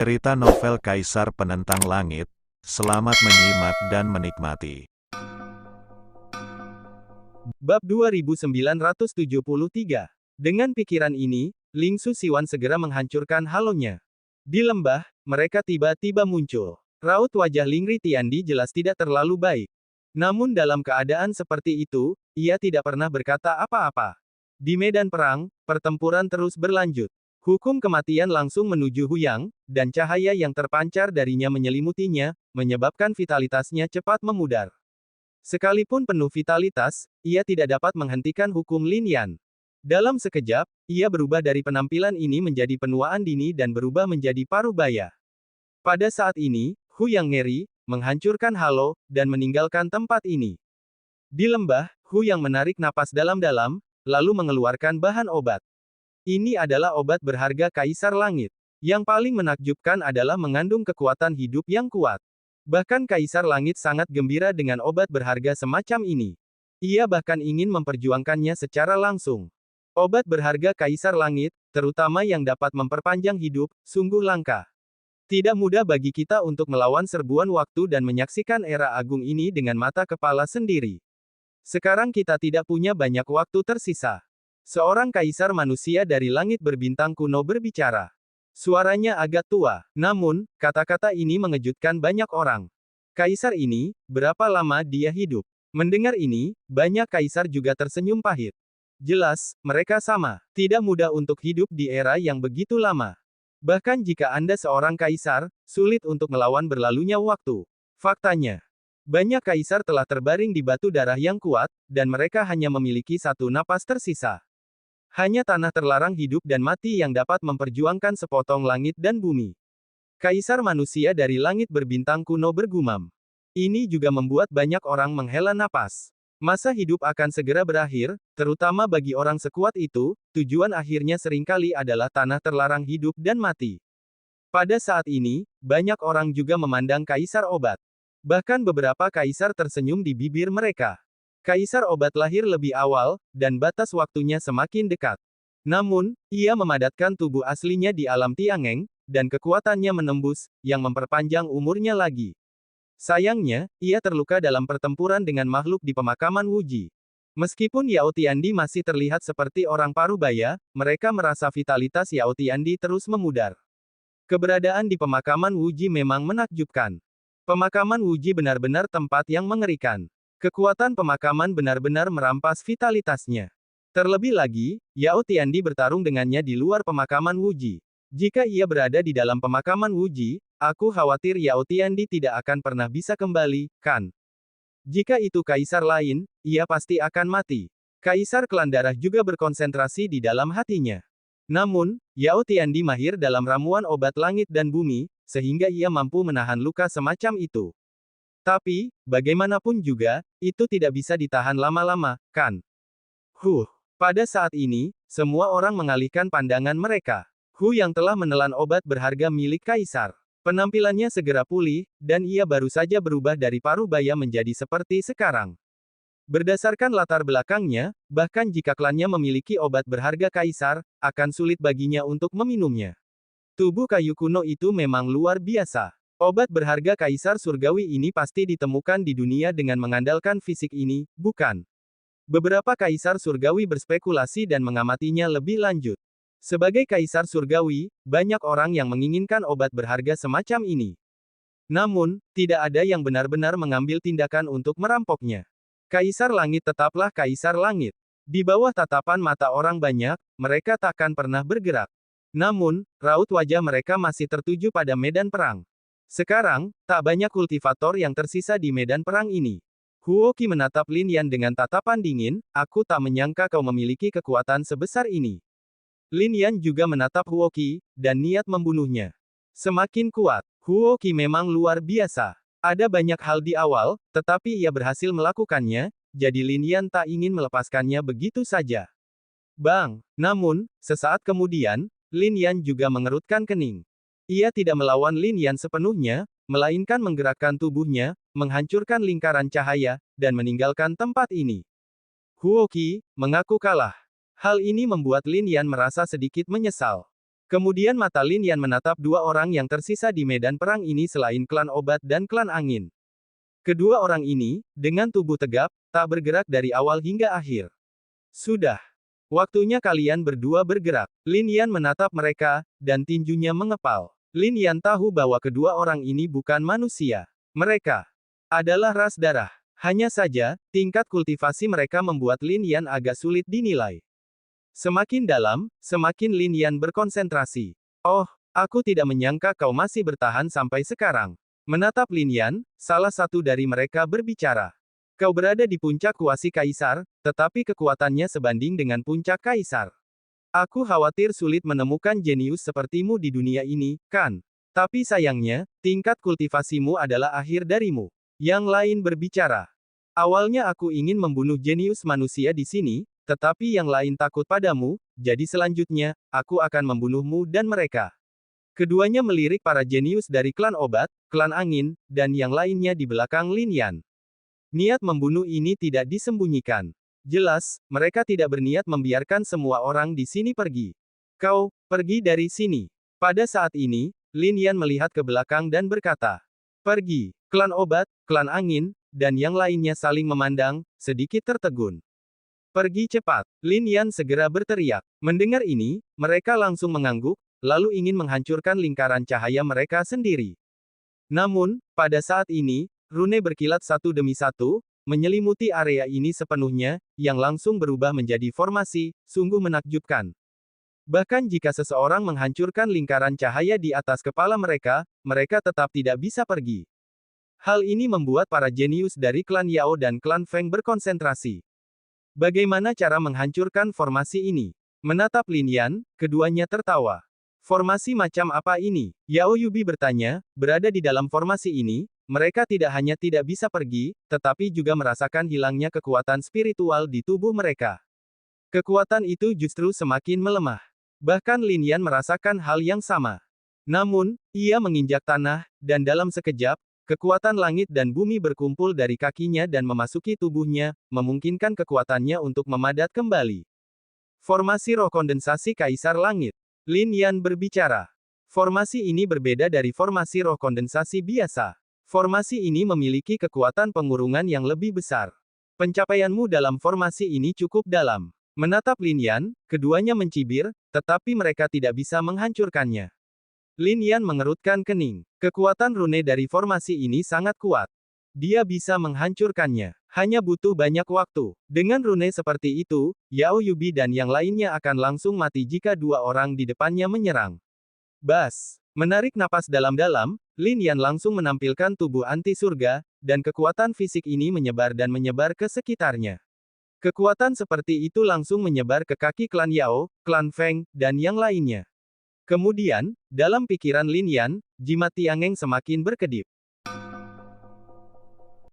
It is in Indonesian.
Cerita novel Kaisar Penentang Langit. Selamat menyimak dan menikmati. Bab 2973. Dengan pikiran ini, Ling Su Siwan segera menghancurkan halonya. Di lembah, mereka tiba-tiba muncul. Raut wajah Ling Ritiandi jelas tidak terlalu baik. Namun dalam keadaan seperti itu, ia tidak pernah berkata apa-apa. Di medan perang, pertempuran terus berlanjut. Hukum kematian langsung menuju Huyang, dan cahaya yang terpancar darinya menyelimutinya, menyebabkan vitalitasnya cepat memudar. Sekalipun penuh vitalitas, ia tidak dapat menghentikan hukum Lin Yan. Dalam sekejap, ia berubah dari penampilan ini menjadi penuaan dini dan berubah menjadi parubaya. Pada saat ini, Huyang ngeri, menghancurkan halo, dan meninggalkan tempat ini. Di lembah, Huyang menarik napas dalam-dalam, lalu mengeluarkan bahan obat. Ini adalah obat berharga Kaisar Langit. Yang paling menakjubkan adalah mengandung kekuatan hidup yang kuat. Bahkan Kaisar Langit sangat gembira dengan obat berharga semacam ini. Ia bahkan ingin memperjuangkannya secara langsung. Obat berharga Kaisar Langit, terutama yang dapat memperpanjang hidup, sungguh langka. Tidak mudah bagi kita untuk melawan serbuan waktu dan menyaksikan era agung ini dengan mata kepala sendiri. Sekarang kita tidak punya banyak waktu tersisa. Seorang kaisar manusia dari langit berbintang kuno berbicara. Suaranya agak tua, namun, kata-kata ini mengejutkan banyak orang. Kaisar ini, berapa lama dia hidup? Mendengar ini, banyak kaisar juga tersenyum pahit. Jelas, mereka sama. Tidak mudah untuk hidup di era yang begitu lama. Bahkan jika Anda seorang kaisar, sulit untuk melawan berlalunya waktu. Faktanya, banyak kaisar telah terbaring di batu darah yang kuat, dan mereka hanya memiliki satu napas tersisa. Hanya tanah terlarang hidup dan mati yang dapat memperjuangkan sepotong langit dan bumi. Kaisar manusia dari langit berbintang kuno bergumam. Ini juga membuat banyak orang menghela napas. Masa hidup akan segera berakhir, terutama bagi orang sekuat itu, tujuan akhirnya seringkali adalah tanah terlarang hidup dan mati. Pada saat ini, banyak orang juga memandang kaisar obat. Bahkan beberapa kaisar tersenyum di bibir mereka. Kaisar obat lahir lebih awal, dan batas waktunya semakin dekat. Namun, ia memadatkan tubuh aslinya di alam Tiangeng, dan kekuatannya menembus, yang memperpanjang umurnya lagi. Sayangnya, ia terluka dalam pertempuran dengan makhluk di pemakaman Wuji. Meskipun Yao Tiandi masih terlihat seperti orang parubaya, mereka merasa vitalitas Yao Tiandi terus memudar. Keberadaan di pemakaman Wuji memang menakjubkan. Pemakaman Wuji benar-benar tempat yang mengerikan. Kekuatan pemakaman benar-benar merampas vitalitasnya. Terlebih lagi, Yao Tiandi bertarung dengannya di luar pemakaman Wuji. Jika ia berada di dalam pemakaman Wuji, aku khawatir Yao Tiandi tidak akan pernah bisa kembali, kan? Jika itu kaisar lain, ia pasti akan mati. Kaisar klan darah juga berkonsentrasi di dalam hatinya. Namun, Yao Tiandi mahir dalam ramuan obat langit dan bumi, sehingga ia mampu menahan luka semacam itu. Tapi, bagaimanapun juga, itu tidak bisa ditahan lama-lama, kan? Pada saat ini, semua orang mengalihkan pandangan mereka. Hu yang telah menelan obat berharga milik kaisar. Penampilannya segera pulih, dan ia baru saja berubah dari parubaya menjadi seperti sekarang. Berdasarkan latar belakangnya, bahkan jika klannya memiliki obat berharga kaisar, akan sulit baginya untuk meminumnya. Tubuh kayu kuno itu memang luar biasa. Obat berharga kaisar surgawi ini pasti ditemukan di dunia dengan mengandalkan fisik ini, bukan? Beberapa kaisar surgawi berspekulasi dan mengamatinya lebih lanjut. Sebagai kaisar surgawi, banyak orang yang menginginkan obat berharga semacam ini. Namun, tidak ada yang benar-benar mengambil tindakan untuk merampoknya. Kaisar langit tetaplah kaisar langit. Di bawah tatapan mata orang banyak, mereka takkan pernah bergerak. Namun, raut wajah mereka masih tertuju pada medan perang. Sekarang, tak banyak kultivator yang tersisa di medan perang ini. Huoqi menatap Lin Yan dengan tatapan dingin, aku tak menyangka kau memiliki kekuatan sebesar ini. Lin Yan juga menatap Huoqi, dan niat membunuhnya. Semakin kuat, Huoqi memang luar biasa. Ada banyak hal di awal, tetapi ia berhasil melakukannya, jadi Lin Yan tak ingin melepaskannya begitu saja. Bang! Namun, sesaat kemudian, Lin Yan juga mengerutkan kening. Ia tidak melawan Lin Yan sepenuhnya, melainkan menggerakkan tubuhnya, menghancurkan lingkaran cahaya, dan meninggalkan tempat ini. Huoqi mengaku kalah. Hal ini membuat Lin Yan merasa sedikit menyesal. Kemudian mata Lin Yan menatap dua orang yang tersisa di medan perang ini selain klan obat dan klan angin. Kedua orang ini, dengan tubuh tegap, tak bergerak dari awal hingga akhir. Sudah. Waktunya kalian berdua bergerak. Lin Yan menatap mereka, dan tinjunya mengepal. Lin Yan tahu bahwa kedua orang ini bukan manusia. Mereka adalah ras darah. Hanya saja, tingkat kultivasi mereka membuat Lin Yan agak sulit dinilai. Semakin dalam, semakin Lin Yan berkonsentrasi. Oh, aku tidak menyangka kau masih bertahan sampai sekarang. Menatap Lin Yan, salah satu dari mereka berbicara. Kau berada di puncak kuasi kaisar, tetapi kekuatannya sebanding dengan puncak kaisar. Aku khawatir sulit menemukan jenius sepertimu di dunia ini, kan? Tapi sayangnya, tingkat kultivasimu adalah akhir darimu. Yang lain berbicara. Awalnya aku ingin membunuh jenius manusia di sini, tetapi yang lain takut padamu, jadi selanjutnya, aku akan membunuhmu dan mereka. Keduanya melirik para jenius dari klan obat, klan angin, dan yang lainnya di belakang Lin Yan. Niat membunuh ini tidak disembunyikan. Jelas, mereka tidak berniat membiarkan semua orang di sini pergi. Kau, pergi dari sini. Pada saat ini, Lin Yan melihat ke belakang dan berkata, pergi. Klan obat, klan angin, dan yang lainnya saling memandang, sedikit tertegun. Pergi cepat. Lin Yan segera berteriak. Mendengar ini, mereka langsung mengangguk, lalu ingin menghancurkan lingkaran cahaya mereka sendiri. Namun, pada saat ini, rune berkilat satu demi satu, menyelimuti area ini sepenuhnya, yang langsung berubah menjadi formasi, sungguh menakjubkan. Bahkan jika seseorang menghancurkan lingkaran cahaya di atas kepala mereka, mereka tetap tidak bisa pergi. Hal ini membuat para jenius dari klan Yao dan klan Feng berkonsentrasi. Bagaimana cara menghancurkan formasi ini? Menatap Lin Yan, keduanya tertawa. Formasi macam apa ini? Yao Yubi bertanya, berada di dalam formasi ini, mereka tidak hanya tidak bisa pergi, tetapi juga merasakan hilangnya kekuatan spiritual di tubuh mereka. Kekuatan itu justru semakin melemah. Bahkan Lin Yan merasakan hal yang sama. Namun, ia menginjak tanah, dan dalam sekejap, kekuatan langit dan bumi berkumpul dari kakinya dan memasuki tubuhnya, memungkinkan kekuatannya untuk memadat kembali. Formasi roh kondensasi Kaisar Langit. Lin Yan berbicara. Formasi ini berbeda dari formasi roh kondensasi biasa. Formasi ini memiliki kekuatan pengurungan yang lebih besar. Pencapaianmu dalam formasi ini cukup dalam. Menatap Lin Yan, keduanya mencibir, tetapi mereka tidak bisa menghancurkannya. Lin Yan mengerutkan kening. Kekuatan rune dari formasi ini sangat kuat. Dia bisa menghancurkannya. Hanya butuh banyak waktu. Dengan rune seperti itu, Yao Yubi dan yang lainnya akan langsung mati jika dua orang di depannya menyerang. Bas. Menarik napas dalam-dalam, Lin Yan langsung menampilkan tubuh anti surga, dan kekuatan fisik ini menyebar dan menyebar ke sekitarnya. Kekuatan seperti itu langsung menyebar ke kaki klan Yao, klan Feng, dan yang lainnya. Kemudian, dalam pikiran Lin Yan, jimat Tiangeng semakin berkedip.